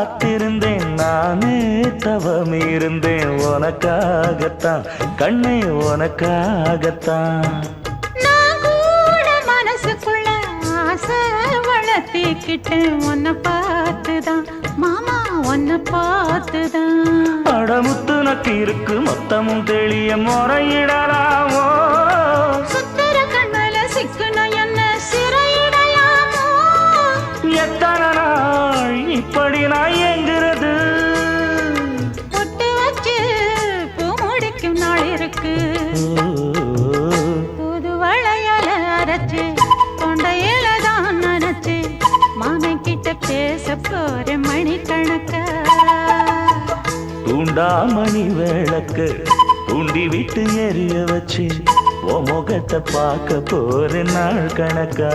காத்திருந்தேன் நானே தவம் இருந்தேன் உனக்காகத்தான் கண்ணே உனக்காகத்தான் நான் கூட மனசுக்குள்ள ஆசை வளர்த்திக்கிட்டேன் உன்னை பார்த்துதான் மாமா உன்னை பார்த்துதான் அடமுத்து நக்கு இருக்கு மொத்தமும் தெளிய முறையிடலாமோ சுத்தர கண்மல சிக்குன என்ன சிறையிடலாமோ எத்தனை நாள் இப்படி நான் எங்கிறது பொட்டு வச்சு பூ முடிக்கும் நாள் இருக்கு புது வளையல அரைச்சு கொண்டையில தான் நினைச்சு மாமன் கிட்ட பேச போற மணிக்கணக்க தூண்டாமணி விளக்கு தூண்டி விட்டு எரிய வச்சு உன் முகத்தை பார்க்க போற நாள் கணக்கா